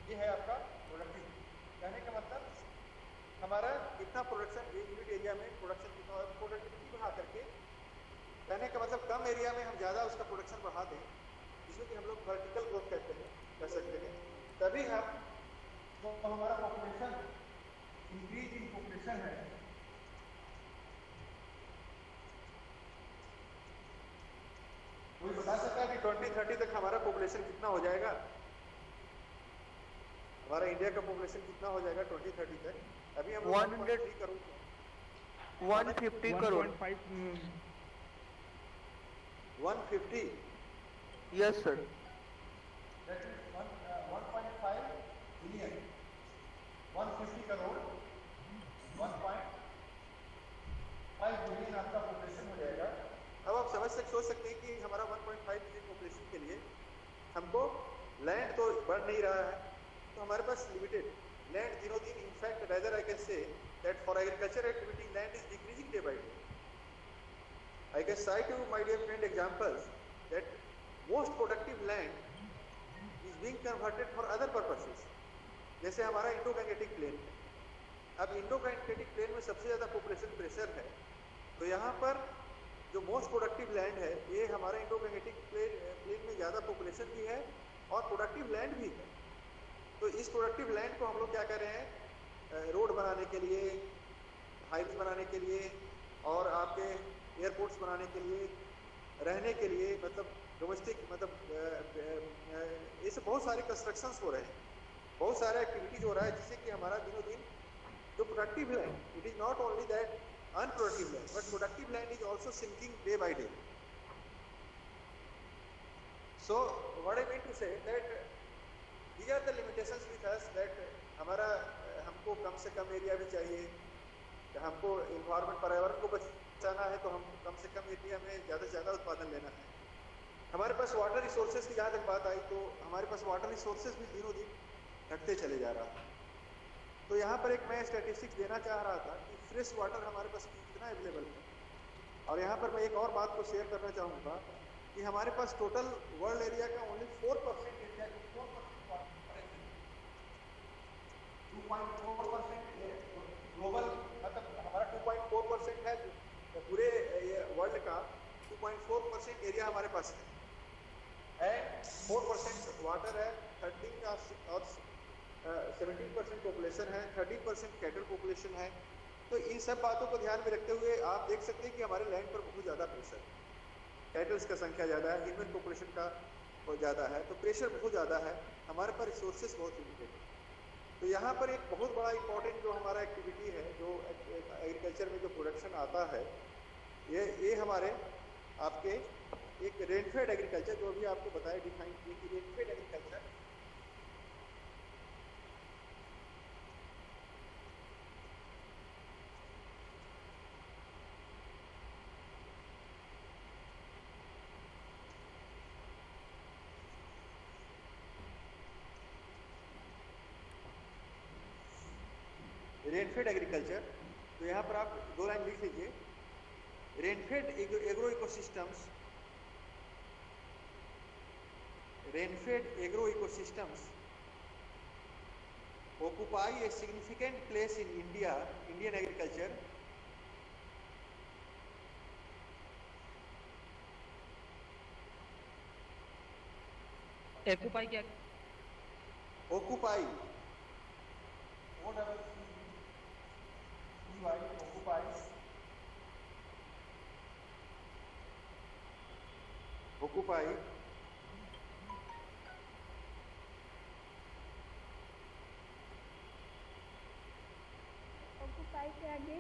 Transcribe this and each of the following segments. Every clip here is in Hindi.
ये है आपका प्रोडक्टिविटी। कहने का मतलब हमारा कितना प्रोडक्शन यूनिट एरिया में प्रोडक्शन कितना हो, प्रोडक्टिविटी बढ़ा करके, कहने का मतलब कम एरिया में हम ज्यादा उसका प्रोडक्शन बढ़ा दें, जिसमें कि हम लोग वर्टिकल ग्रोथ कहते हैं, कह सकते हैं। तभी हम जो हमारा पॉपुलेशन इंक्रीज इन पॉपुलेशन है, कोई बता सकता है कि 2030 तक हमारा पॉपुलेशन कितना हो जाएगा? हमारा इंडिया का पॉपुलेशन कितना हो जाएगा 2030 तक? अभी हम लोग 1.3 crore, 150 crore. 150? Yes sir. That is 1.5 billion, 150 crore, 1.5 billion आपका पॉपुलेशन हो जाएगा। अब आप सोच सकते हैं कि हमारा 1.5 बिलियन पॉपुलेशन के लिए हमको लैंड तो बढ़ नहीं रहा है, तो हमारे पास लिमिटेड लैंड दिनों दिन, in fact rather I can say that for agriculture activity land is decreasing day by day. I can cite you, my dear friend, examples that most productive land is being converted for other purposes. जैसे हमारा इंडो गैंगेटिक प्लेन है, अब इंडो गैंगेटिक प्लेन में सबसे ज्यादा पॉपुलेशन प्रेशर है, तो यहाँ पर जो मोस्ट प्रोडक्टिव लैंड है, ये हमारा इंडो गैंगेटिक प्लेन में ज्यादा पॉपुलेशन भी है और प्रोडक्टिव लैंड भी है। तो इस प्रोडक्टिव लैंड को हम लोग क्या कर रहे हैं, रोड बनाने के लिए, हाईवे बनाने के लिए और आपके एयरपोर्ट्स बनाने के लिए, रहने के लिए, मतलब डोमेस्टिक, मतलब ऐसे बहुत सारे कंस्ट्रक्शंस हो रहे हैं, बहुत सारा एक्टिविटीज हो रहा है, जिससे कि हमारा दिनों दिन जो productive land, it is not only that unproductive land, but productive land is also sinking day by day. So what I mean to say that these are the limitations with us, that हमारा हमको कम से कम एरिया भी चाहिए, हमको इन्वायरमेंट, पर्यावरण को बचाना है, तो हम कम से कम एरिया में ज़्यादा से ज़्यादा उत्पादन लेना है। हमारे पास वाटर रिसोर्सेज की जहाँ तक बात आई, तो हमारे पास वाटर रिसोर्सेज भी दिनों दिन घटते चले जा रहा है। तो यहाँ पर एक मैं स्टैटिस्टिक्स देना चाह रहा था कि फ्रेश वाटर हमारे पास कितना अवेलेबल है, और यहाँ पर मैं एक और बात को शेयर करना चाहूँगा कि हमारे पास टोटल वर्ल्ड एरिया का ओनली 4% एरिया, 2.4% ग्लोबल, मतलब हमारा 2.4% है, पूरे वर्ल्ड का 2.4% एरिया हमारे पास है, 4% वाटर है, 13 और 17% पॉपुलेशन है, 13% कैटल पॉपुलेशन है। तो इन सब बातों को ध्यान में रखते हुए आप देख सकते हैं कि हमारे लैंड पर बहुत ज़्यादा प्रेशर है, कैटल्स का संख्या ज़्यादा है, ह्यूमन पॉपुलेशन का बहुत ज़्यादा है, तो प्रेशर बहुत ज़्यादा है, हमारे पास रिसोर्सेज बहुत लिमिटेड है। तो यहाँ पर एक बहुत बड़ा इंपॉर्टेंट जो हमारा एक्टिविटी है, जो एग्रीकल्चर में जो प्रोडक्शन आता है, ये हमारे आपके एक रेनफेड एग्रीकल्चर, जो भी आपको बताया, डिफाइन किए कि रेनफेड एग्रीकल्चर रेनफेड एग्रीकल्चर, तो यहाँ पर आप 2 लाइन लिख लीजिए, rainfed agro ecosystems, rainfed agro ecosystems occupy a significant place in Indian agriculture, occupy क्या? occupy, occupies, occupy के आगे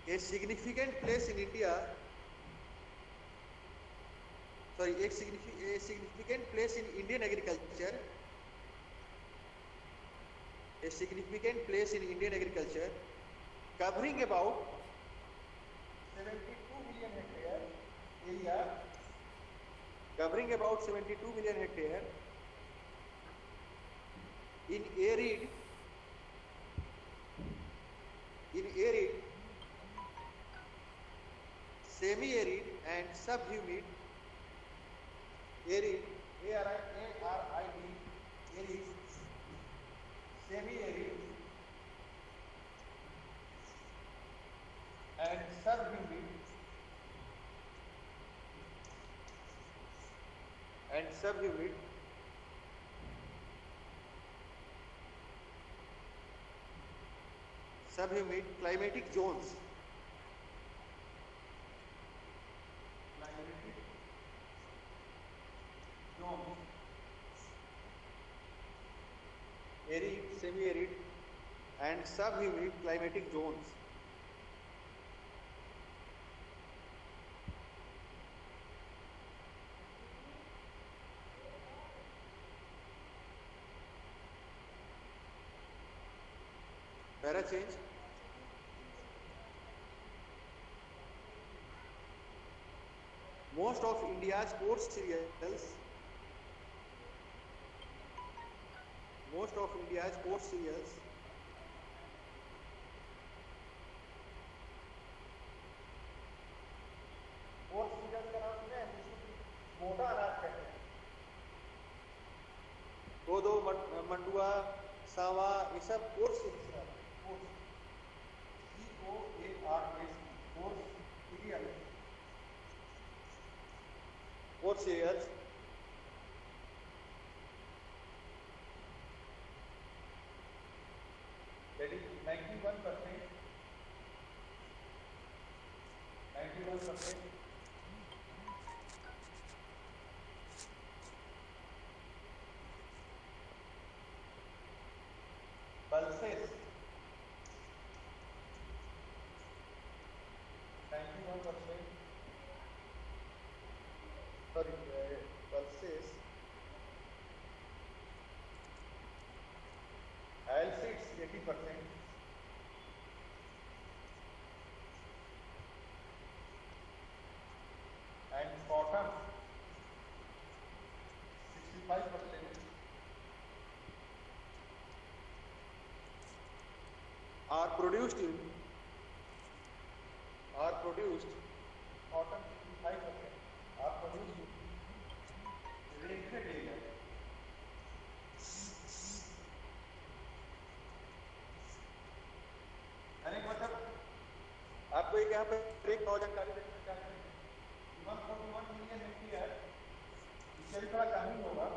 a significant place in India, sorry, a significant place in Indian agriculture, a significant place in Indian agriculture, covering about 72 million hectare area, covering about 72 million hectare in arid, semi-arid and subhumid, arid, arid, arid, semi arid and सब humid climatic zones. Arid, semi-arid and subhumid climatic zones. Para change. Most of India's coarse cereals का नाम सुने हैं, मोटा अनाज कहते हैं। कोदो, मंडुआ, सावा, ये सब course cereals that is 91%. Pulses 91%. Sorry, pulses. Oilseeds 80%. And cotton 65% are produced cotton 65% are produced in rainfed area. यानी मतलब आपको एक यहाँ पर एक और जानकारी देना चाहते हैं। 141 मिलियन हेक्टेयर, इससे भी थोड़ा कम ही होगा।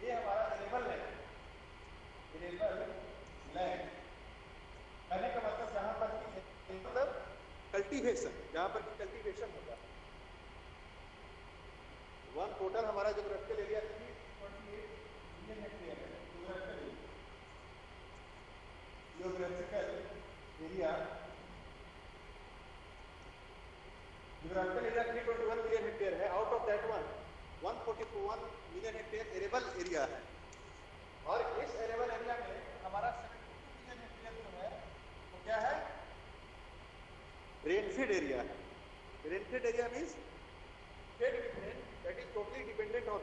ये हमारा अरेबल लैंड कहने का मतलब जहाँ पर मतलब कल्टीवेशन, जहाँ पर कल्टीवेशन होगा। वन टोटल हमारा ज्योग्राफिकल एरिया 328 मिलियन हेक्टेयर है। ज्योग्राफिकल एरिया 321 मिलियन हेक्टेयर है। Out of that 141 million hectare arable area है। और इस एरेबल एरिया में हमारा 72 मिलियन हेक्टेयर जो है वो क्या है? रेनफेड एरिया है। Rainfed area means fed with rain, that is totally dependent on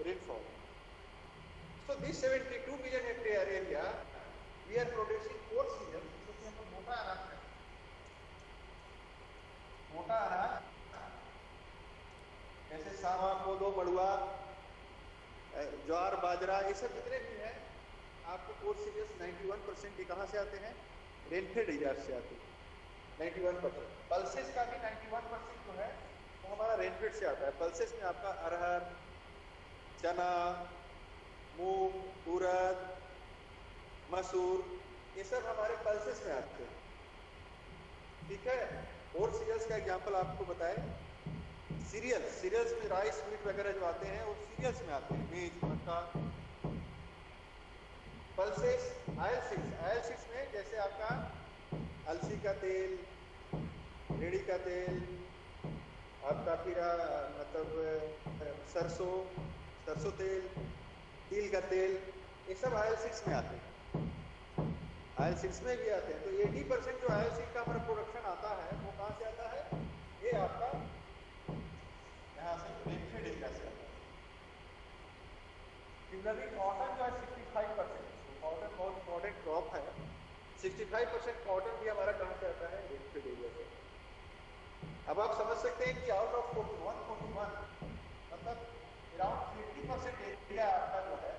rainfall. So this 72 million hectare area we are producing 4 cereals, जिसमें हम लोग मोटा अनाज करते हैं। मोटा अनाज जैसे सावा, कोदो, मड़ुआ, ज्वार, बाजरा, ये सब जितने भी हैं आपको 4 cereals 91% ये कहाँ से आते हैं? रेनफेड एरिया से आते हैं 91%। पल्सेस का भी 91% जो है वो हमारा रेनफेड से आता है। पल्सेस में आपका अरहर, चना, मूंग, उड़द, मसूर, ये सब हमारे पल्सेस में आते हैं। ठीक है। और सीरियल्स का एग्जांपल आपको बताएं। सीरियल्स में राइस, मीट वगैरह जो आते हैं वो सीरियल्स में आते हैं। मेज, मक्का। पल्सेस ऑयल सीड्स में जैसे आपका अलसी का तेल, रेड़ी का तेल, आपका फिर मतलब सरसों तेल, तिल का तेल, ये सब ऑयल सीड्स में आते हैं। ऑयल सीड्स में भी आते हैं। तो 80% जो ऑयल सीड का हमारा प्रोडक्शन आता है वो कहाँ से आता है? ये आपका यहाँ से रेनफेड एरिया से आता है। सिमिलरली कॉटन जो है 65%, कॉटन बहुत इम्पोर्टेंट क्रॉप है। 65% कॉटन भी हमारा कहाँ से आता है? रेनफेड एरिया से। अब आप समझ सकते हैं कि आउट ऑफ 41 मतलब अराउंड 50% एरिया आपका जो है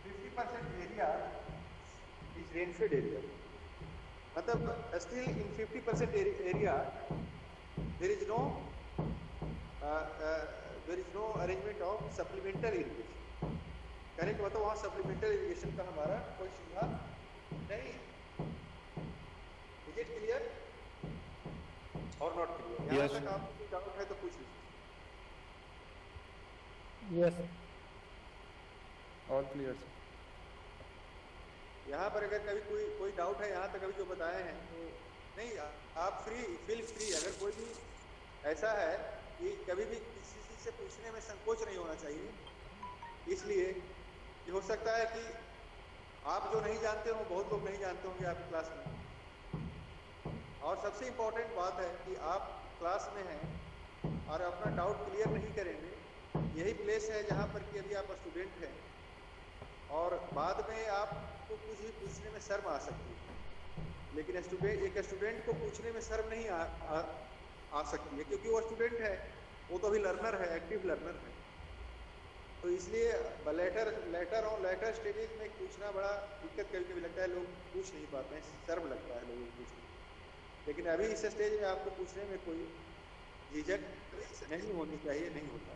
50% एरिया इज रेनफेड एरिया, मतलब still in 50% area there is no arrangement of supplemental irrigation. कहने का मतलब वहाँ सप्लीमेंटल इरिगेशन का हमारा कोई सुविधा नहीं है। इज इट क्लियर और नॉट क्लियर? यहाँ तक आपको कोई डाउट है तो पूछ लीजिए। Yes all clear sir. यहाँ पर अगर कभी कोई डाउट है यहाँ तक अभी जो बताए हैं तो नहीं, आप फील फ्री, अगर कोई भी ऐसा है कि कभी भी किसी चीज से पूछने में संकोच नहीं होना चाहिए। इसलिए ये हो सकता है कि आप जो नहीं जानते हो बहुत लोग नहीं जानते होंगे आपकी क्लास में, और सबसे इम्पोर्टेंट बात है कि आप क्लास में हैं और अपना डाउट क्लियर नहीं करेंगे। यही प्लेस है जहाँ पर कि अभी आप स्टूडेंट हैं और बाद में आपको कुछ भी पूछने में शर्म आ सकती है, लेकिन एक स्टूडेंट को पूछने में शर्म नहीं आ सकती है, क्योंकि वो स्टूडेंट है, वो तो अभी लर्नर है, एक्टिव लर्नर है। तो इसलिए लेटर स्टेजेस में पूछना बड़ा दिक्कत कभी कभी लगता है, लोग पूछ नहीं पाते हैं, शर्म लगता है लोगों को पूछने। लेकिन अभी इस स्टेज में आपको पूछने में कोई झिझक नहीं होनी चाहिए, नहीं होता।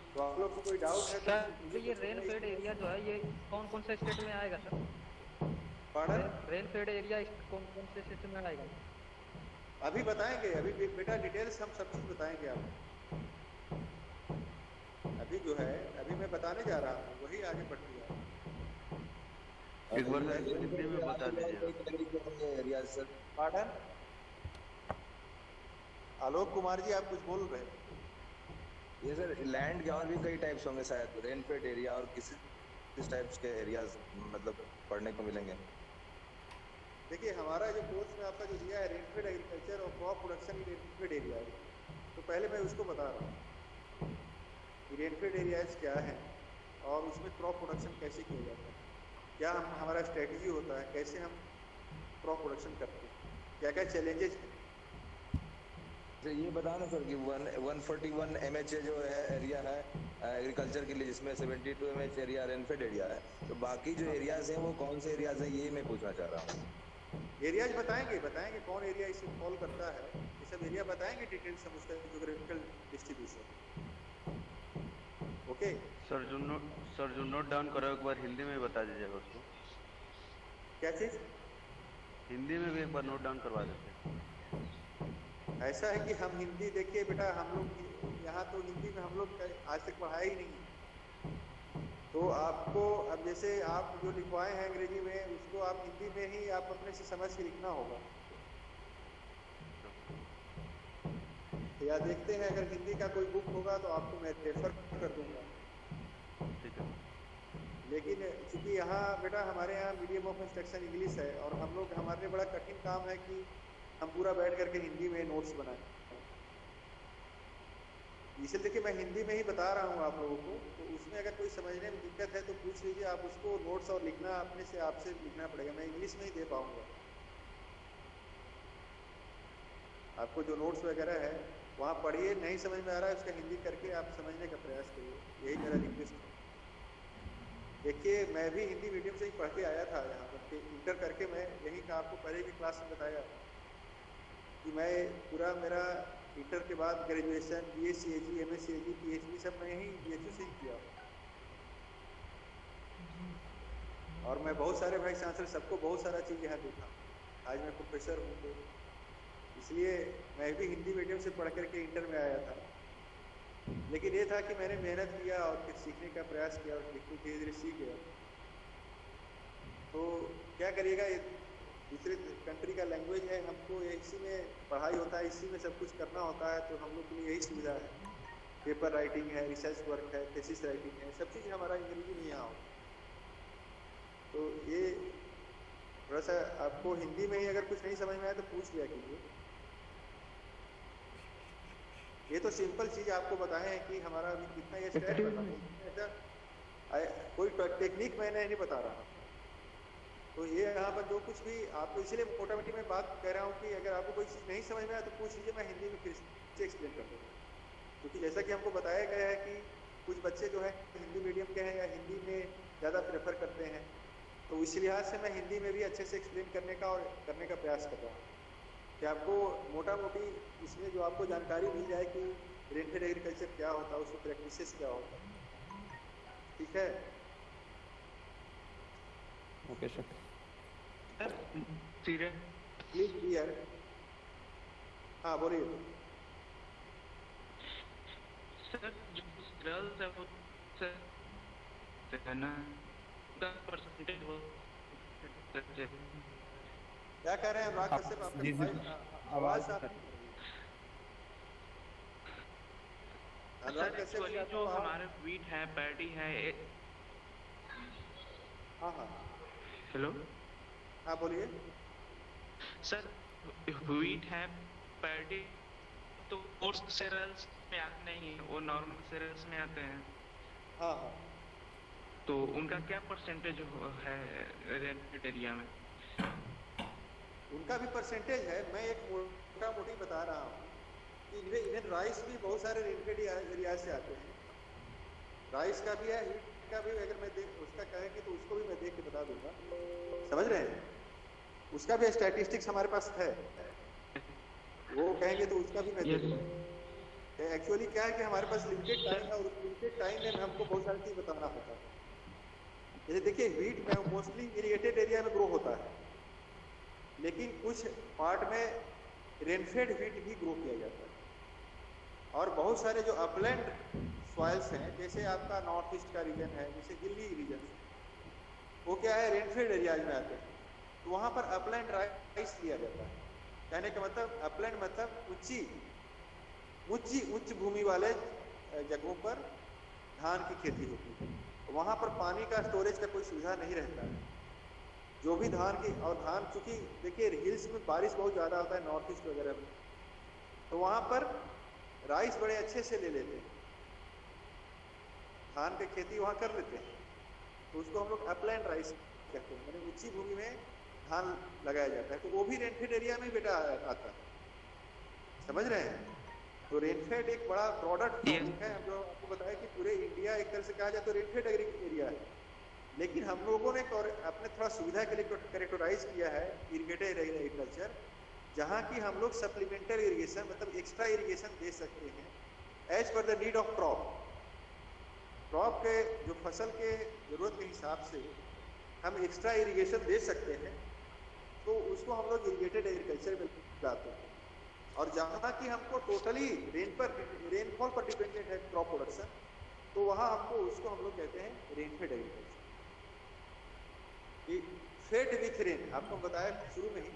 तो आप लोग को कोई डाउट है तो ये रेनफेड एरिया जो है ये कौन कौन से स्टेट में आएगा सर? रेनफेड एरिया कौन कौन से स्टेट में आएगा? अभी बताएंगे, अभी बेटा डिटेल्स हम सब चीज बताएंगे आपको। अभी जो है अभी मैं बताने जा रहा हूँ वही आगे बढ़ गया। एक बार हिंदी में बता दीजिए। पार्डन आलोक कुमार जी, आप कुछ बोल रहे हैं? ये सर लैंड के और भी कई टाइप्स होंगे शायद, रेनफेड एरिया और किस टाइप्स के एरियाज मतलब पढ़ने को मिलेंगे? देखिए हमारा जो कोर्स में आपका जो दिया है रेनफेड एग्रीकल्चर और क्रॉप प्रोडक्शन रेनफेड एरिया है, तो पहले मैं उसको बता रहा हूँ कि रेनफेड एरियाज क्या है और उसमें क्रॉप प्रोडक्शन कैसे किया जाता है, क्या हमारा स्ट्रेटजी होता है, कैसे हम क्रॉप प्रोडक्शन करते हैं, क्या क्या चैलेंजेस हैं। ये बताना सर कि 141 MHA जो है एरिया है एग्रीकल्चर के लिए, जिसमें 72 MH एरिया रेनफेड एरिया है, तो बाकी जो एरियाज हैं वो कौन से एरियाज हैं, ये मैं पूछना चाह रहा हूँ। एरियाज बताएंगे कौन एरिया इसे फॉल करता है, ये सब एरिया बताएंगे डिटेल्स हम उसका ज्योग्राफिकल डिस्ट्रीब्यूशन। ओके सर जो नोट डाउन करो एक बार हिंदी में बता दीजिएगा उसको। क्या चीज? हिंदी में भी एक बार नोट डाउन करवा देते हैं। ऐसा है कि हम हिंदी, देखिए बेटा हम लोग यहाँ तो हिंदी में हम लोग आज तक पढ़ाया ही नहीं, तो आपको अब जैसे आप जो लिखवाए हैं अंग्रेजी में उसको आप हिंदी में ही आप अपने से समझ के लिखना होगा। या देखते हैं अगर हिंदी का कोई बुक होगा तो आपको मैं रेफर कर दूंगा। ठीक है। लेकिन चूंकि यहाँ बेटा हमारे यहाँ मीडियम ऑफ इंस्ट्रक्शन इंग्लिश है और हम लोग, हमारे लिए बड़ा कठिन काम है कि हम पूरा बैठ करके हिंदी में नोट्स बनाएं। इसलिए देखिए मैं हिंदी में ही बता रहा हूँ आप लोगों को, तो उसमें अगर कोई समझने में दिक्कत है तो पूछ लीजिए, आप उसको नोट्स और लिखना अपने से आपसे लिखना पड़ेगा, मैं इंग्लिश में ही दे पाऊंगा। आपको जो नोट्स वगैरह है वहाँ पढ़िए, नहीं समझ में आ रहा है उसका हिंदी करके आप समझने का प्रयास करिए, यही मेरा रिक्वेस्ट है। देखिए मैं भी हिंदी मीडियम से ही पढ़ के आया था यहाँ पर, इंटर करके मैं यहीं का आपको पहले भी क्लास में बताया कि मैं पूरा मेरा इंटर के बाद ग्रेजुएशन BSc MSc PhD सब मैं यहीं BHU से ही किया, और मैं बहुत सारे वाइस चांसलर सबको बहुत सारा चीज़ यहाँ देखा। आज मैं प्रोफेसर हूँ, तो इसलिए मैं भी हिंदी मीडियम से पढ़ करके इंटर में आया था। लेकिन ये था कि मैंने मेहनत किया और फिर सीखने का प्रयास किया और धीरे धीरे सीख गया। तो क्या करिएगा, दूसरे कंट्री का लैंग्वेज है, हमको इसी में पढ़ाई होता है, इसी में सब कुछ करना होता है, तो हम लोग के लिए यही सुविधा है। पेपर राइटिंग है, रिसर्च वर्क है, थीसिस राइटिंग है, सब चीज़ हमारा अंग्रेजी में यहाँ होता है। तो ये थोड़ा सा आपको हिंदी में ही अगर कुछ नहीं समझ में आए तो पूछ लिया कीजिए। ये तो सिंपल चीज़ आपको बताए हैं कि हमारा अभी कितना ये स्टेप करना, ऐसा कोई टेक्निक मैं नहीं बता रहा। तो ये यहाँ पर जो कुछ भी आपको, इसलिए मोटामोटी मैं बात कह रहा हूँ कि अगर आपको कोई चीज़ नहीं समझ में आए तो पूछ लीजिए, मैं हिंदी में फिर से एक्सप्लेन कर दूँगा। क्योंकि जैसा कि हमको बताया गया है कि कुछ बच्चे जो है हिंदी मीडियम के हैं या हिंदी में ज़्यादा प्रेफर करते हैं, तो इस लिहाज से मैं हिंदी में भी अच्छे से एक्सप्लेन करने का और करने का प्रयास कर रहा हूँ कि आपको मोटा मोटी इसमें जो आपको जानकारी मिल जाए कि रेनफेड एग्रीकल्चर क्या होता है, उसकी प्रैक्टिसेस क्या होता है। ठीक है, okay sir. Serial please clear. हाँ बोलिए। सर जो सीरियल्स है वो सर है ना 10% वो क्या कह रहे हैं अनुराग कश्यप, जी जी आपका आवाज़ साफ सर। नहीं आ रही है। अनुराग सर कश्यप जी एक्चुअली आपका जो आवाज। हमारे वीट है पैडी है हाँ हाँ हेलो हाँ बोलिए। सर वीट है पैडी तो कोर्स सीरियल्स में आते नहीं है, वो नॉर्मल सीरियल्स में आते हैं। हाँ हाँ तो उनका क्या परसेंटेज है रेनफेड एरिया में? उनका भी परसेंटेज है। मैं एक मोटा मोटी बता रहा हूँ कि इवन राइस भी बहुत सारे रेनफेड एरिया से आते हैं। राइस का भी है, हीट का भी। अगर मैं उसका कहेंगे तो उसको भी मैं देख के बता दूंगा, समझ रहे हैं? उसका भी स्टैटिस्टिक्स हमारे पास है, वो कहेंगे तो उसका भी मैं दे दूंगा। एक्चुअली क्या है कि हमारे पास लिमिटेड टाइम है और लिमिटेड टाइम में हमको बहुत सारी चीज बताना होता है। जैसे देखिए व्हीट में मोस्टली इरिगेटेड एरिया में ग्रो होता है, लेकिन कुछ पार्ट में रेनफेड व्हीट भी ग्रो किया जाता है। और बहुत सारे जो अपलैंड सॉइल्स हैं, जैसे आपका नॉर्थ ईस्ट का रीजन है, जैसे दिल्ली रीजन, वो क्या है रेनफेड एरियाज में आते हैं, तो वहाँ पर अपलैंड राइस लिया जाता है। कहने का मतलब अपलैंड मतलब उच्च भूमि वाले जगहों पर धान की खेती होती है। वहाँ पर पानी का स्टोरेज का कोई सुविधा नहीं रहता है। जो भी धान की, और धान चूंकि देखिए हिल्स में बारिश बहुत ज़्यादा होता है नॉर्थ ईस्ट वगैरह में, तो वहाँ पर राइस बड़े अच्छे से ले लेते हैं, धान की खेती वहाँ कर लेते हैं, तो उसको हम लोग अपलैंड राइस कहते हैं, यानी ऊंची भूमि में धान लगाया जाता है। तो वो भी रेनफेड एरिया में बेटा आता है, समझ रहे हैं? तो रेनफेड एक बड़ा ब्रॉडर टॉपिक है। हम जो आपको बताया कि पूरे इंडिया एक तरह से कहा जाए तो रेनफेड एरिया है, लेकिन हम लोगों ने अपने थोड़ा सुविधा के लिए कैरेक्टराइज किया है इरिगेटेड एग्रीकल्चर, जहाँ की हम लोग सप्लीमेंटरी इरिगेशन मतलब एक्स्ट्रा इरिगेशन दे सकते हैं as per the need of crop के जो फसल के जरूरत के हिसाब से हम एक्स्ट्रा इरिगेशन दे सकते हैं, तो उसको हम लोग इरिगेटेड एग्रीकल्चर में लाते हैं। और जहाँ की हमको टोटली रेनफॉल पर डिपेंडेंट है क्रॉप प्रोडक्शन, तो वहाँ हमको उसको हम लोग कहते हैं rainfed agriculture. Fed with rain, आपको बताया शुरू में ही,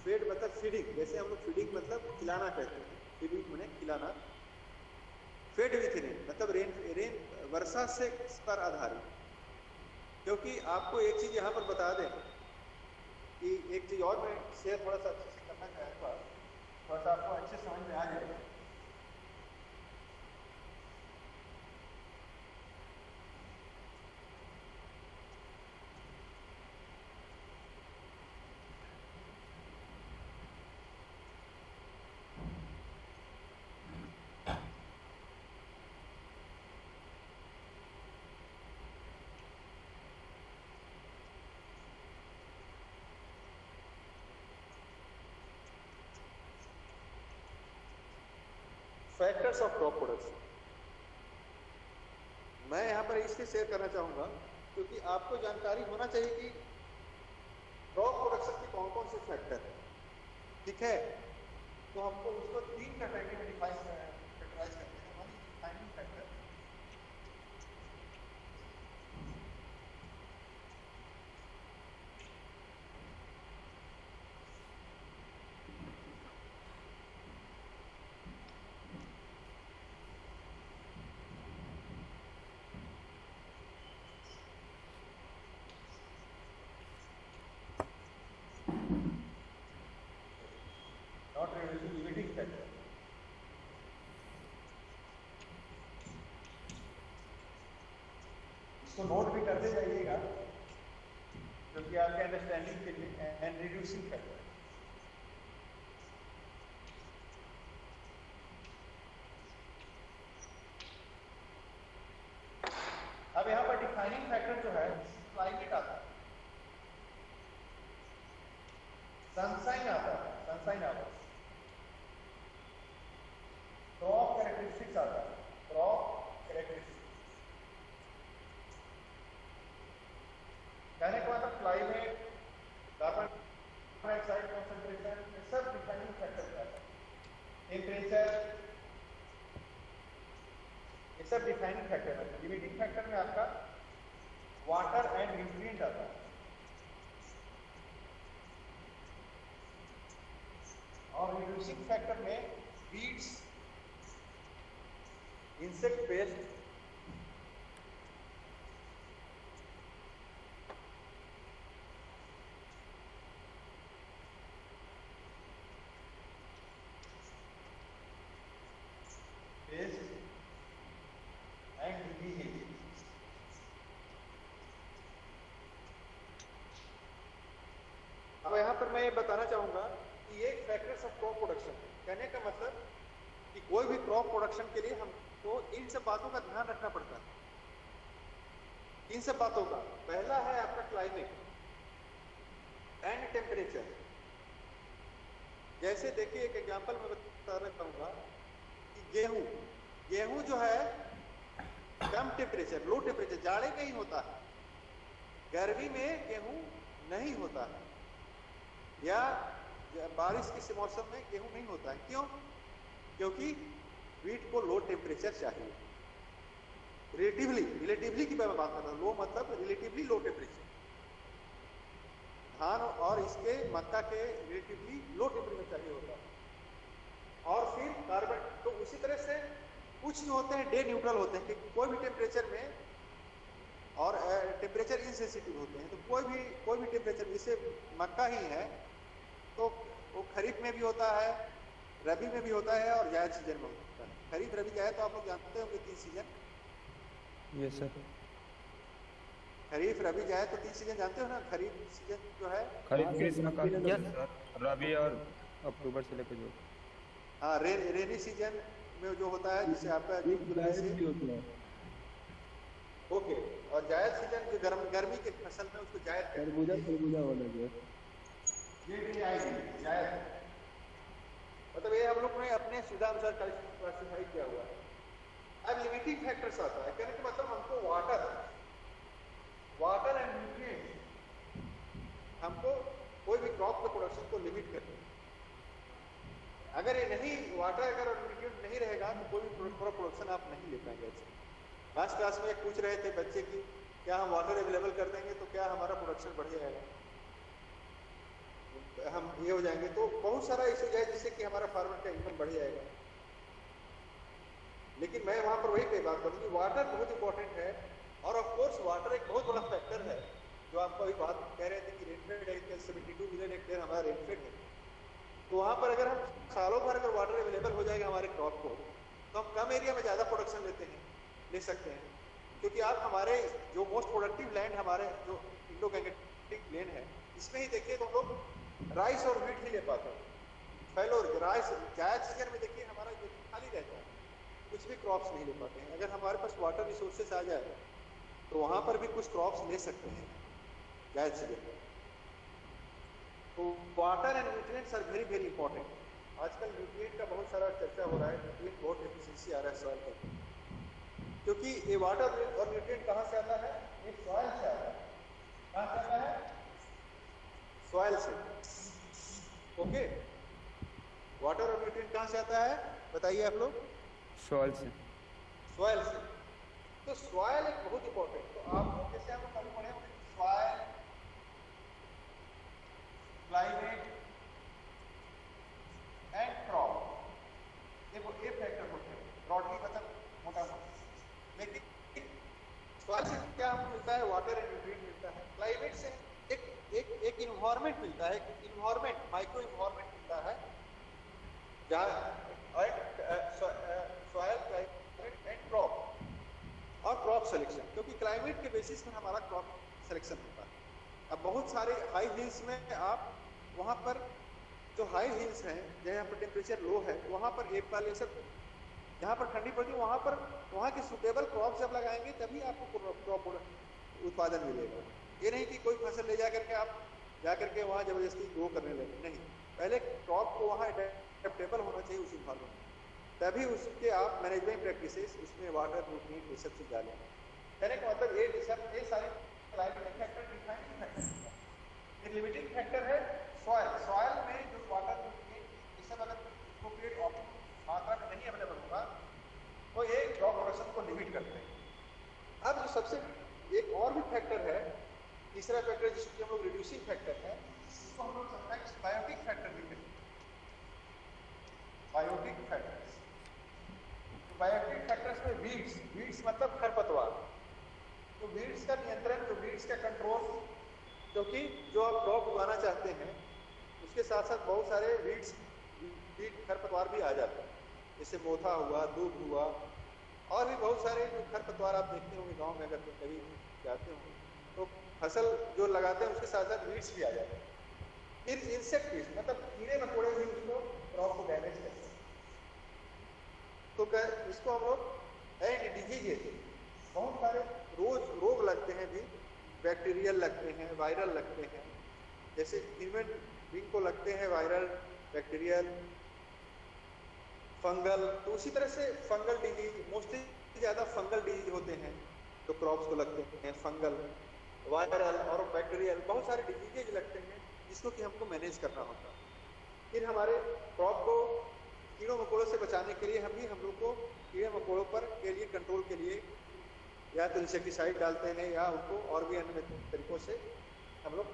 फेड मतलब फीडिंग, जैसे हम लोग फीडिंग मतलब खिलाना कहते हैं, फीडिंग माने खिलाना। फेड विथ रेन मतलब रेन वर्षा से पर आधारित। क्योंकि आपको एक चीज यहाँ पर बता दें कि एक चीज और मैं शेयर थोड़ा सा अच्छे से करना चाहूँगा, थोड़ा सा आपको अच्छे समझ में आ जाएगा। फैक्टर्स ऑफ क्रॉप प्रोडक्शन मैं यहाँ पर इसलिए शेयर करना चाहूँगा क्योंकि आपको जानकारी होना चाहिए कि क्रॉप प्रोडक्शन के कौन कौन से फैक्टर हैं, ठीक है? तो हमको उसको 3 कैटेगरी में कैटेगराइज करते हैं। One is timing factor, not reducing limiting factor. इसको नोट भी करते जाइएगा क्योंकि आपके अंडरस्टैंडिंग के लिए। एंड रिड्यूसिंग फैक्टर, क्लाइमेट आता है, सनसाइन आता है, सनसाइन आता है, क्रॉप कैरेक्टरिस्टिक्स आता है, क्रॉप कैरेक्टरिस्टिक्स। कहने का मतलब क्लाइमेट, कार्बन डाइऑक्साइड कॉन्सेंट्रेशन, ये सब डिफाइनिंग फैक्टर आता है, टेम्परेचर, ये सब डिफाइनिंग फैक्टर है। लिमिटिंग फैक्टर में आपका वाटर एंड न्यूट्रिएंट आता है, और रिड्यूसिंग फैक्टर में weeds, insect pest, and disease. अब यहाँ पर मैं ये बताना चाहूंगा कि ये फैक्टर्स ऑफ क्रॉप प्रोडक्शन, कहने का मतलब कि कोई भी क्रॉप प्रोडक्शन के लिए हमको इन सब बातों का ध्यान रखना पड़ता है। इन सब बातों का पहला है आपका क्लाइमेट एंड टेम्परेचर। जैसे देखिए एक एग्जांपल मैं बताना चाहूंगा कि गेहूं जो है कम टेम्परेचर, लो टेम्परेचर, जाड़े में ही होता है, गर्मी में गेहूं नहीं होता है, या बारिश के मौसम में गेहूं नहीं होता है। क्यों? क्योंकि वीट को लो टेम्परेचर चाहिए, रिलेटिवली की मैं बात कर रहा हूँ, लो मतलब रिलेटिवली लो टेम्परेचर। धान और इसके मक्का के रिलेटिवली लो टेम्परेचर चाहिए होता है। और फिर कार्बन, तो उसी तरह से कुछ जो होते हैं डे न्यूट्रल होते हैं कि कोई भी टेम्परेचर में, और टेम्परेचर इनसेंसिटिव होते हैं। तो कोई भी टेम्परेचर, जैसे मक्का ही है तो वो खरीफ में भी होता है, रबी में भी होता है और जायद सीजन में होता है। खरीफ रबी जायद तो आप लोग जानते होंगे 3 season. Yes sir. Kharif rabi zaid तो 3 सीजन जानते हो ना। खरीफ सीजन जो है खरीफ ग्रीष्मकाल सर, रबी और अक्टूबर से लेकर जो, हाँ, रेनी सीजन में जो होता है, जिसे आपका ओके, और जायद सीजन जो गर्मी के फसल में उसको जायद जायद, मतलब ये हम लोग ने अपने सुविधा अनुसार क्लासिफाई किया हुआ है। अब लिमिटिंग फैक्टर्स आता है, कहने का मतलब हमको वाटर एंड न्यूट्रिएंट, हमको कोई भी क्रॉप के प्रोडक्शन को लिमिट करना है। अगर ये नहीं, वाटर अगर न्यूट्रिएंट नहीं रहेगा तो कोई भी प्रोडक्शन आप नहीं ले पाएंगे। लास्ट क्लास में एक पूछ रहे थे बच्चे की, क्या हम वाटर अवेलेबल कर देंगे तो क्या हमारा प्रोडक्शन बढ़ जाएगा, हम ये हो जाएंगे। तो बहुत सारा इशू है जिससे कि हमारा फार्मर का इनकम बढ़ जाएगा। लेकिन मैं वहां पर वही कई बात करूँ कि वाटर बहुत इंपॉर्टेंट है, और ऑफ कोर्स वाटर एक बहुत बड़ा फैक्टर है। जो आपको अभी बात कह रहे थे कि रेनफेड 72 मिलियन हेक्टेयर हमारा रेनफेड है, तो वहां पर अगर हम सालों भर अगर वाटर अवेलेबल हो जाएगा हमारे क्रॉप को, तो हम कम एरिया में ज्यादा प्रोडक्शन ले सकते हैं। क्योंकि आप हमारे जो मोस्ट प्रोडक्टिव लैंड, हमारे जो इंडो गैंगेटिक प्लेन है, इसमें ही देखिए तो हम लोग राइस और व्हीट ही ले पाते हैं। फैलो राइस, जायद सीजन में देखिए हमारा जो खाली रहता है, कुछ भी क्रॉप्स नहीं ले पाते हैं। अगर हमारे पास वाटर रिसोर्सेस आ जाए तो वहां पर भी कुछ क्रॉप्स ले सकते हैं जायद सीजन में। तो water and nutrients are very very important. आजकल न्यूट्रिएंट का बहुत सारा चर्चा हो रहा है, न्यूट्रिएंट बहुत डेफिशिएंसी आ रहा है सॉइल पर, क्योंकि ये वाटर और न्यूट्रिएंट कहाँ से आता है? ये सॉइल से आता है। कहाँ से आता है? सॉइल से। ओके, वाटर और न्यूट्रिएंट कहाँ से आता है बताइए आप लोग? सॉइल से। सॉइल से। तो सॉइल एक बहुत इंपॉर्टेंट, तो आप जैसे हम कल पढ़े सॉइल, क्लाइमेट एंड क्रॉप, ये फैक्टर होते हैं ब्रॉडली, मतलब मोटा मोटा। लेकिन सॉइल से क्या हमको मिलता है? वाटर एंड न्यूट्रिएंट मिलता है। क्लाइमेट से एक इन्वायरमेंट मिलता है, इन्वायरमेंट, माइक्रो इन्वायरमेंट मिलता है, जहाँ सॉइल, क्लाइमेट एंड क्रॉप, और क्रॉप सिलेक्शन, क्योंकि क्लाइमेट के बेसिस पर हमारा क्रॉप सिलेक्शन होता है। अब बहुत सारे हाई हिल्स में आप वहाँ पर जो हाई हिल्स हैं, जहाँ पर टेम्परेचर लो है, वहाँ पर एक वाले से जहाँ पर ठंडी पड़ती है वहाँ पर वहाँ के सुटेबल क्रॉप जब लगाएंगे तभी आपको क्रॉप उत्पादन मिलेगा। ये नहीं कि कोई फसल ले जा करके आप जा करके वहाँ जबरदस्ती ग्रो करने लगे, नहीं, पहले क्रॉप को वहाँ एडेप्टेबल होना चाहिए उस इन्वायरमेंट में, तभी उसके आप मैनेजमेंट प्रैक्टिसेस उसमें वाटर न्यूट्रिएंट ये सब चीज डालें। कहने का मतलब ये सारे क्लाइमेट फैक्टर डिफाइनिंग फैक्टर। एक लिमिटिंग फैक्टर है सॉइल में जो वाटर न्यूट्रिएंट ये सब अगर एप्रोप्रिएट मात्रा में नहीं अवेलेबल होगा तो ये क्रॉप प्रोडक्शन को लिमिट करते हैं। अब जो सबसे एक और भी फैक्टर है, तीसरा फैक्टर जिसको हम लोग रिड्यूसिंग फैक्टर है, इसको हम लोग समटाइम्स बायोटिक फैक्टर भी कहते हैं। बायोटिक फैक्टर्स, बायोटिक फैक्टर्स में वीड्स मतलब खरपतवार, तो वीड्स का नियंत्रण, जो वीड्स का कंट्रोल, क्योंकि जो आप क्रॉप उगाना चाहते हैं उसके साथ साथ बहुत सारे वीड खरपतवार भी आ जाते हैं, जैसे मोथा हुआ, दूब हुआ, और भी बहुत सारे जो खरपतवार आप देखते होंगे गांव में अगर कभी जाते होंगे तो फसल जो लगाते हैं उसके साथ साथ वीड्स भी आ जाते हैं। फिर इंसेक्ट वीड्स मतलब कीड़े मकोड़े भी उसको क्रॉप को डैमेज करते हैं। तो इसको हम लोग एंड डिजीज, बहुत सारे रोग लगते हैं भी, बैक्टीरियल लगते हैं, वायरल लगते हैं, जैसे ह्यूमन बीइंग को लगते हैं वायरल, बैक्टीरियल, फंगल, तो उसी तरह से फंगल डिजीज, मोस्टली ज़्यादा फंगल डिजीज होते हैं जो क्रॉप्स को लगते हैं, फंगल, वायरल और बैक्टीरियल, बहुत सारे डिजीजेज लगते हैं जिसको कि हमको मैनेज करना होता है। फिर हमारे क्रॉप को कीड़ों मकोड़ों से बचाने के लिए हम लोग को कीड़े मकोड़ों पर के लिए कंट्रोल के लिए या तो इंसेक्टिसाइड डालते हैं या उनको और भी अन्य तरीकों से हम लोग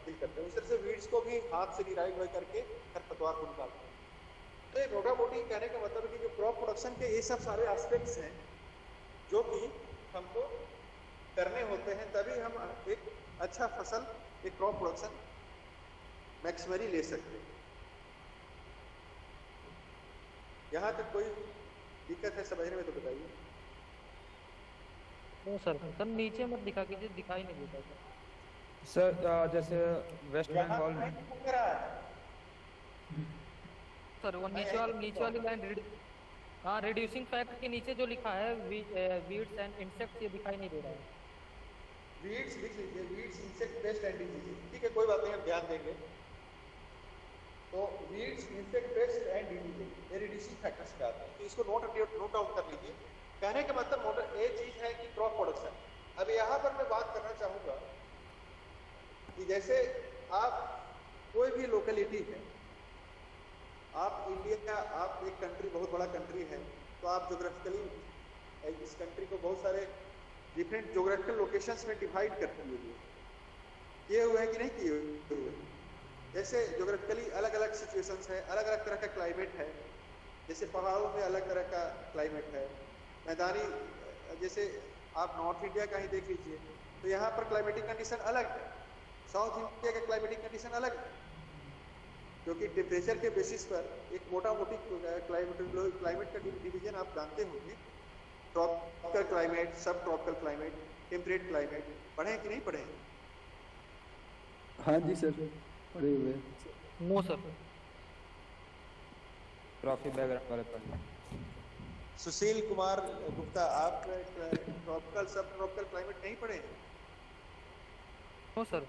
डील करते हैं। उस तरह से वीड्स को भी हाथ से गिराई हुई करके खरपतवार को निकालते हैं। तो ये मोटा मोटी कहने का मतलब है कि जो क्रॉप प्रोडक्शन के ये सब सारे एस्पेक्ट्स हैं जो कि हमको करने होते हैं, तभी हम एक अच्छा फसल, एक क्रॉप प्रोडक्शन मैक्सिमली ले सकते हैं। यहाँ तक कोई दिक्कत है समझने में तो बताइए। नो सर नीचे मत दिखा कीजिए, दिखाई नहीं देता सर जैसे वेस्ट बंगाल में सर वो नीचे वाली लाइन हाँ, रिड्यूसिंग फैक्ट के नीचे जो लिखा है वीड्स एंड इंसेक्ट्स, ये दिखाई नहीं दे रहा है। वीड्स लिख लीजिए, weeds, insect pest and disease, ठीक है, कोई बात नहीं, हम ध्यान देंगे। तो weeds, insect pest and disease ये रिड्यूसिंग फैक्टर्स में आते हैं, तो इसको नोट डाउन कर लीजिए। कहने का मतलब ये चीज है कि क्रॉप प्रोडक्शन। अब यहाँ पर मैं बात करना चाहूंगा कि जैसे आप कोई भी लोकेलिटी है, आप इंडिया, आप एक कंट्री, बहुत बड़ा कंट्री है, तो आप जोग्राफिकली इस कंट्री को बहुत सारे डिफरेंट जोग्राफिकल लोकेशंस में डिवाइड करते हुए किए हुए हैं कि नहीं किए हुए। जैसे जोग्राफिकली अलग अलग सिचुएशंस है, अलग अलग तरह का क्लाइमेट है, जैसे पहाड़ों में अलग तरह का क्लाइमेट है, मैदानी, जैसे आप नॉर्थ इंडिया का ही देख लीजिए तो यहाँ पर क्लाइमेटिक कंडीशन अलग है, साउथ इंडिया का क्लाइमेटिक कंडीशन अलग है, क्योंकि टेम्परेचर के बेसिस पर एक मोटा मोटी क्लाइमेट का डिवीजन आप जानते होंगे, ट्रॉपिकल क्लाइमेट, सब ट्रॉपिकल क्लाइमेट, टेम्परेट क्लाइमेट, पढ़े कि नहीं पढ़े? हाँ जी सर, पढ़े हुए। नो सर, ट्रॉफी बैकग्राउंड वाले पढ़। सुशील कुमार गुप्ता, आप ट्रॉपिकल सब ट्रॉपिकल क्लाइमेट नहीं पढ़े हैं? No sir.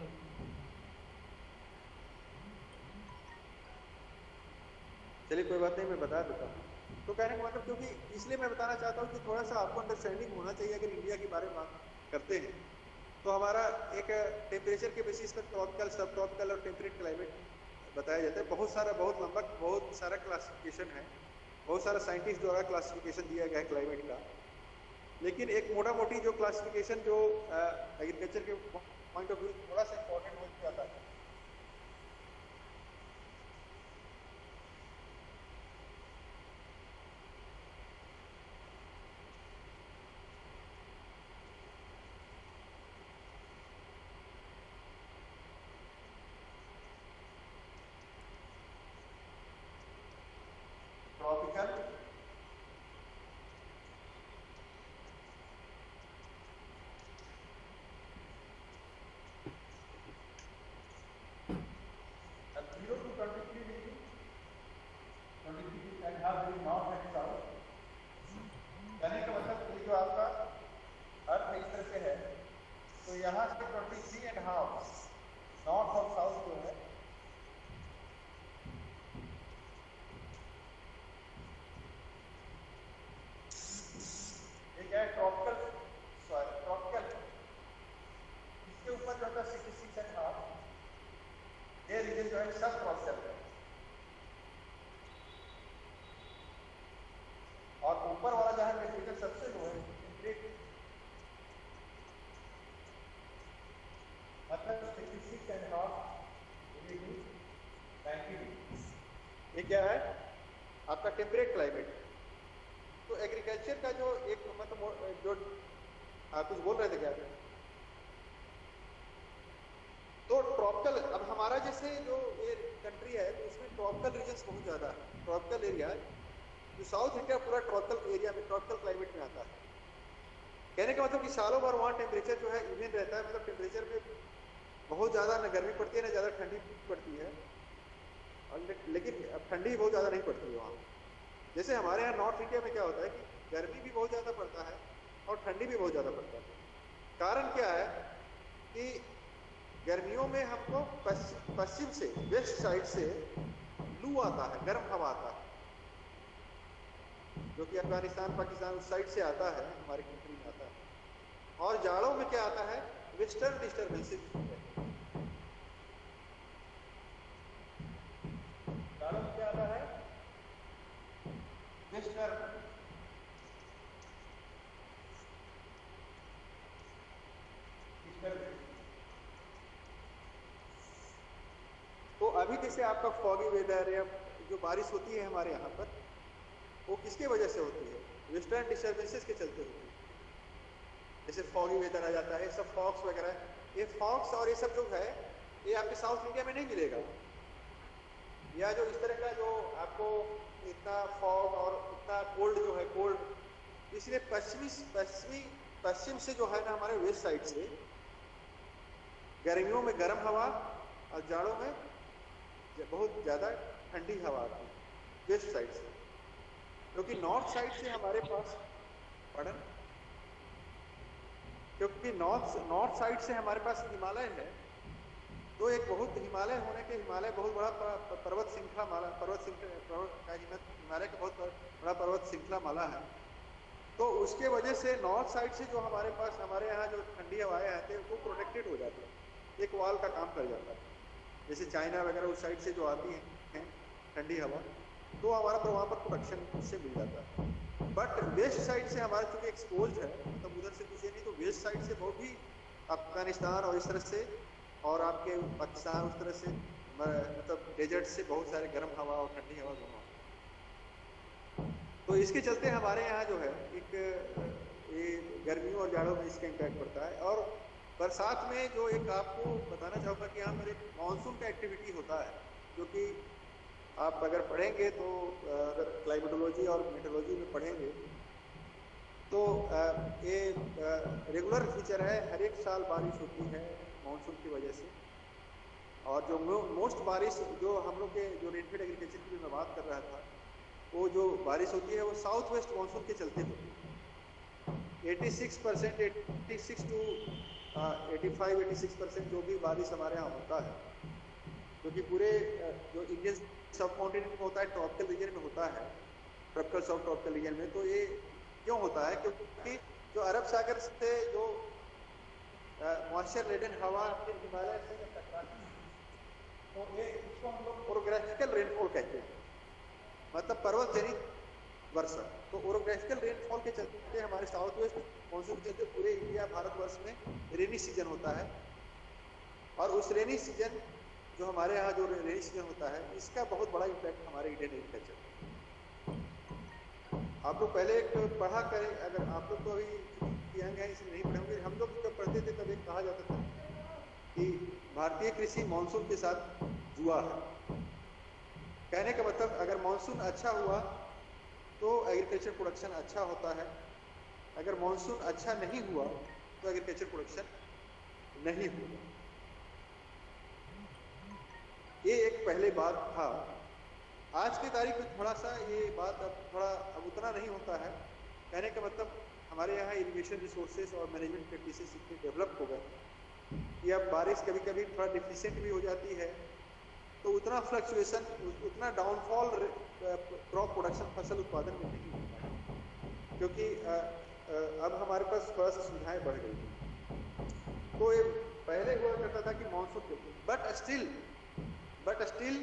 चलिए कोई बात नहीं, मैं बता देता हूँ। तो कहने का मतलब, क्योंकि इसलिए मैं बताना चाहता हूँ कि थोड़ा सा आपको अंडरस्टैंडिंग होना चाहिए। अगर इंडिया के बारे में बात करते हैं तो हमारा एक टेम्परेचर के बेसिस पर ट्रॉपिकल, सब ट्रॉपिकल और टेम्परेट क्लाइमेट बताया जाता है। बहुत सारा, बहुत लंबा, बहुत सारा क्लासिफिकेशन है, बहुत सारा साइंटिस्ट द्वारा क्लासिफिकेशन दिया गया है क्लाइमेट का। लेकिन एक मोटा मोटी जो क्लासिफिकेशन जो एग्रीकल्चर के पॉइंट ऑफ व्यू थोड़ा सा इंपॉर्टेंट हो जाता है। ट्रॉपिकल, 3.5 नॉर्थ और साउथ जो है एक है ट्रॉपिकल सॉइल, ट्रॉपिकल, इसके ऊपर जो है 66.5, ये रीजन जो है सब ट्रॉपिकल है, और ऊपर वाला जो है टेम्परेचर सबसे लो है, मतलब 66.5 डिग्री 90 डिग्री। ये क्या है आपका टेम्परेट क्लाइमेट। तो एग्रीकल्चर का जो एक मतलब जो आप कुछ बोल रहे थे क्या? तो ट्रॉपिकल, अब हमारा जैसे जो ये कंट्री है तो इसमें ट्रॉपिकल रीजन्स बहुत ज़्यादा है, ट्रॉपिकल एरिया, जो साउथ इंडिया पूरा ट्रॉपिकल एरिया में, ट्रॉपिकल क्लाइमेट में आता है। कहने का मतलब कि सालों भर वहाँ टेम्परेचर जो है इवन रहता है, मतलब टेम्परेचर में बहुत ज़्यादा न गर्मी पड़ती है ना ज़्यादा ठंडी पड़ती है, और लेकिन ठंडी बहुत ज़्यादा नहीं पड़ती है वहाँ। जैसे हमारे यहाँ नॉर्थ इंडिया में क्या होता है कि गर्मी भी बहुत ज़्यादा पड़ता है और ठंडी भी बहुत ज़्यादा पड़ता है। कारण क्या है कि गर्मियों में हमको पश्चिम से, वेस्ट साइड से लू आता है, गर्म हवा आता है, जो कि अफगानिस्तान पाकिस्तान उस साइड से आता है, हमारी कंट्री में आता है। और जाड़ों में क्या आता है, वेस्टर्न डिस्टर्बेंसेस, जाड़ों में क्या आता है, वेस्टर्न डिस्टर्बेंस। तो अभी जैसे आपका फॉगी वेदर या जो बारिश होती है हमारे यहाँ पर, वो किसके वजह से होती है, वेस्टर्न डिस्टर्बेंसेस के चलते होती है। जैसे फॉगी वेदर आ जाता है, सब फॉग्स वगैरह, ये फॉग्स और ये सब जो है ये आपके साउथ इंडिया में नहीं मिलेगा, या जो इस तरह का जो आपको इतना फॉग और इतना कोल्ड जो है, कोल्ड इसलिए पश्चिम से जो है ना हमारे वेस्ट साइड से गर्मियों में गर्म हवा और जाड़ों में बहुत ज़्यादा ठंडी हवा आती है वेस्ट साइड से, क्योंकि नॉर्थ साइड से हमारे पास क्योंकि नॉर्थ साइड से हमारे पास हिमालय है, तो एक बहुत हिमालय होने के, हिमालय बहुत बड़ा पर्वत श्रृंखला माला, हिमालय का बहुत बड़ा पर्वत श्रृंखला माला है। तो उसके वजह से नॉर्थ साइड से जो हमारे पास, हमारे यहाँ जो ठंडी हवाएं आती है वो प्रोटेक्टेड हो जाती है, एक वॉल का काम कर जाता है। जैसे चाइना वगैरह उस साइड से जो आती है ठंडी हवा, तो हमारा पर वहाँ पर प्रोटेक्शन उससे मिल जाता है। बट वेस्ट साइड से हमारा चूँकि एक्सपोज है, मतलब उधर से कुछ नहीं, तो वेस्ट साइड से बहुत ही अफगानिस्तान और इस तरह से और आपके पाकिस्तान उस तरह से, मतलब डेजर्ट से बहुत सारे गर्म हवा और ठंडी हवा दोनों। तो इसके चलते हमारे यहाँ जो है एक ये गर्मियों और जाड़ों में इसका इम्पैक्ट पड़ता है। और बरसात में जो एक आपको बताना चाहूँगा कि यहाँ पर एक मानसून का एक्टिविटी होता है, जो कि आप अगर पढ़ेंगे तो, अगर क्लाइमेटोलॉजी और मेट्रोलॉजी में पढ़ेंगे तो ये रेगुलर फीचर है, हर एक साल बारिश होती है मानसून की वजह से। और जो मोस्ट बारिश जो हम लोग के जो रेनफेड एग्रीकल्चर की मैं बात कर रहा था, वो जो बारिश होती है वो साउथ वेस्ट मानसून के चलते होती है। 86%, 86 to 85-86% जो भी बारिश हमारे यहाँ होता है, क्योंकि पूरे जो इंडियन सब कॉन्टिनेंट में होता है, ट्रॉपिकल रीजन में होता है, ट्रॉपिकल सब ट्रॉपिकल रीजन में। तो ये क्यों होता है, क्योंकि जो अरब सागर से जो मॉइस्चर लेडन हवा हिमालय से टकराती है, तो ये इसको हम लोग ओरोग्राफिकल रेनफॉल कहते हैं, मतलब पर्वत जनित वर्षा। तो ओरोग्राफिकल रेनफॉल के चलते हमारे साउथ वेस्ट मानसून के चलते पूरे इंडिया भारतवर्ष में रेनी सीजन होता है। और उस रेनी सीजन जो हमारे यहाँ जो रेनी सीजन होता है, इसका बहुत बड़ा इम्पैक्ट हमारे इंडियन एग्रीकल्चर। आप लोग पहले एक पढ़ा करें, अगर आप लोग तो अभी यंग हैं इसलिए नहीं पढ़े होंगे, हम लोग जब पढ़ते थे तब एक कहा जाता था कि भारतीय कृषि मानसून के साथ जुआ है। कहने का मतलब अगर मानसून अच्छा हुआ तो एग्रीकल्चर प्रोडक्शन अच्छा होता है, अगर मानसून अच्छा नहीं हुआ तो एग्रीकल्चर प्रोडक्शन नहीं हुआ। ये एक पहले बात था। आज की तारीख में थोड़ा सा ये बात अब उतना नहीं होता है। कहने का मतलब हमारे यहाँ इरिगेशन रिसोर्सेज और मैनेजमेंट प्रैक्टिसेस इतने डेवलप हो गए या बारिश कभी कभी थोड़ा डिफिशिएंट भी हो जाती है, तो उतना फ्लक्चुएशन, उतना डाउनफॉल क्रॉप प्रोडक्शन फसल उत्पादन में नहीं होता, क्योंकि अब हमारे पास थोड़ा सा सुविधाएं बढ़ गई हैं। तो ये पहले हुआ करता था कि मानसून, बट स्टिल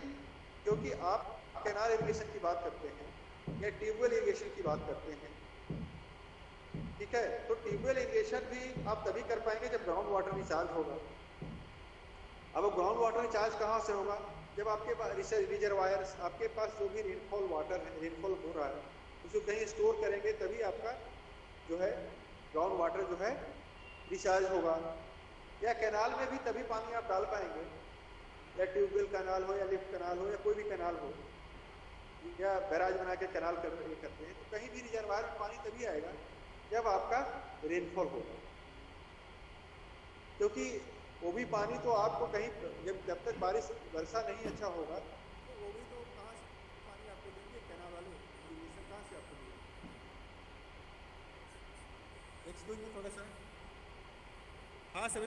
क्योंकि आप कैनाल इरिगेशन की बात करते हैं या ट्यूबवेल इरिगेशन की बात करते हैं, ठीक है, तो ट्यूबवेल इरिगेशन भी आप तभी कर पाएंगे जब ग्राउंड वाटर रिचार्ज होगा। अब ग्राउंड वाटर रिचार्ज कहाँ से होगा? जब आपके पास रिजर्वायर्स, आपके पास जो भी रेनफॉल वाटर है, रेनफॉल हो रहा है, उसको कहीं स्टोर करेंगे, तभी आपका जो है ग्राउंड वाटर जो है रिचार्ज होगा। या कैनाल में भी तभी पानी आप डाल पाएंगे, या ट्यूबवेल कैनाल हो या लिफ्ट कैनाल हो या कोई भी कैनाल हो, या बैराज बना के कैनाल करते हैं, तो कहीं भी रिजर्वायर में पानी तभी आएगा जब आपका रेनफॉल होगा, क्योंकि वो भी पानी तो आपको कहीं जब तक वर्षा नहीं अच्छा होगा, तो वो भी तो कहाँ से पानी आपको देंगे, कैनाल वाले इरिगेशन कहाँ से आपको देंगे? एक्सक्यूज मी थोड़ा सा, हाँ सर।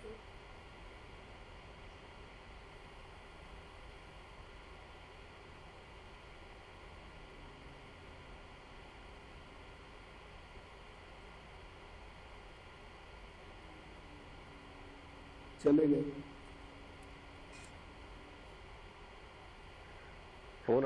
चले गए। फोन